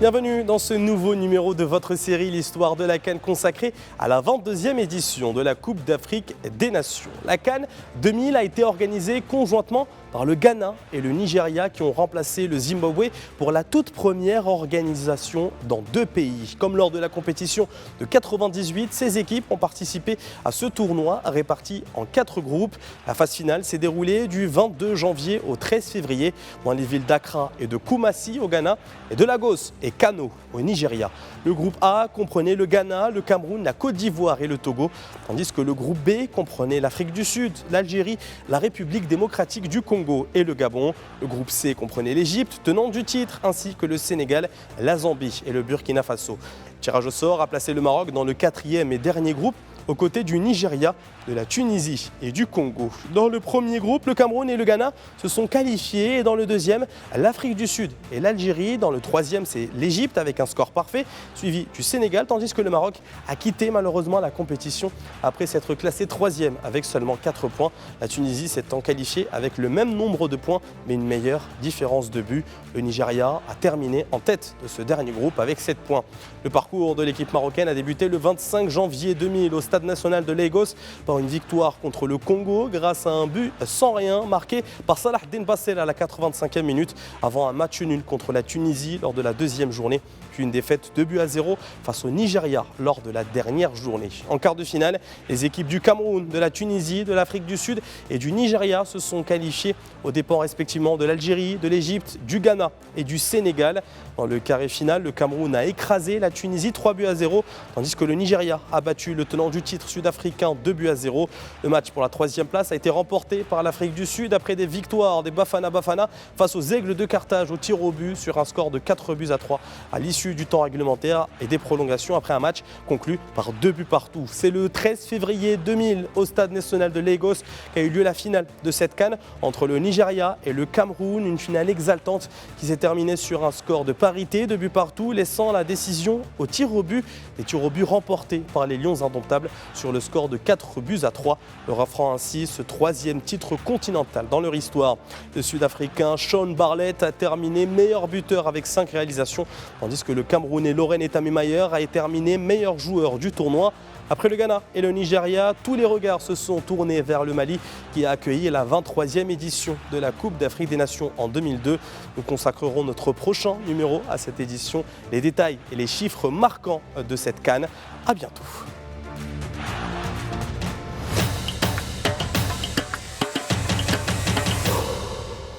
Bienvenue dans ce nouveau numéro de votre série L'Histoire de la CAN consacrée à la 22e édition de la Coupe d'Afrique des Nations. La CAN 2000 a été organisée conjointement par le Ghana et le Nigeria qui ont remplacé le Zimbabwe pour la toute première organisation dans deux pays. Comme lors de la compétition de 98, ces équipes ont participé à ce tournoi réparti en 4 groupes. La phase finale s'est déroulée du 22 janvier au 13 février dans les villes d'Accra et de Kumasi au Ghana et de Lagos et Kano au Nigeria. Le groupe A comprenait le Ghana, le Cameroun, la Côte d'Ivoire et le Togo, tandis que le groupe B comprenait l'Afrique du Sud, l'Algérie, la République démocratique du Congo et le Gabon. Le groupe C comprenait l'Égypte, tenant du titre, ainsi que le Sénégal, la Zambie et le Burkina Faso. Le tirage au sort a placé le Maroc dans le 4e et dernier groupe, aux côtés du Nigeria, de la Tunisie et du Congo. Dans le premier groupe, le Cameroun et le Ghana se sont qualifiés. Et dans le deuxième, l'Afrique du Sud et l'Algérie. Dans le troisième, c'est l'Égypte avec un score parfait, suivi du Sénégal, tandis que le Maroc a quitté malheureusement la compétition après s'être classé troisième avec seulement 4 points. La Tunisie s'étant qualifiée avec le même nombre de points, mais une meilleure différence de but. Le Nigeria a terminé en tête de ce dernier groupe avec 7 points. Le parcours de l'équipe marocaine a débuté le 25 janvier 2000 au Stade national de Lagos par une victoire contre le Congo grâce à un but sans rien marqué par Salah Din Bassel à la 85e minute avant un match nul contre la Tunisie lors de la deuxième journée, puis une défaite 2-0 face au Nigeria lors de la dernière journée. En quart de finale, les équipes du Cameroun, de la Tunisie, de l'Afrique du Sud et du Nigeria se sont qualifiées aux dépens respectivement de l'Algérie, de l'Égypte, du Ghana et du Sénégal. Dans le carré final, le Cameroun a écrasé la Tunisie 3-0, tandis que le Nigeria a battu le tenant du titre sud-africain 2-0. Le match pour la 3e place a été remporté par l'Afrique du Sud après des victoires des Bafana Bafana face aux Aigles de Carthage au tir au but sur un score de 4-3 à l'issue du temps réglementaire et des prolongations après un match conclu par 2 buts partout. C'est le 13 février 2000 au Stade national de Lagos qu'a eu lieu la finale de cette CAN entre le Nigeria et le Cameroun. Une finale exaltante qui s'est terminée sur un score de parité, 2 buts partout, laissant la décision au tir au but. Les tirs au but remportés par les Lions indomptables sur le score de 4-3, leur offrant ainsi ce 3e titre continental dans leur histoire. Le Sud-Africain Shaun Bartlett a terminé meilleur buteur avec 5 réalisations, tandis que le Camerounais Lauren Etamimayer a terminé meilleur joueur du tournoi. Après le Ghana et le Nigeria, tous les regards se sont tournés vers le Mali qui a accueilli la 23e édition de la Coupe d'Afrique des Nations en 2002. Nous consacrerons notre prochain numéro à cette édition, les détails et les chiffres marquants de cette CAN. À bientôt.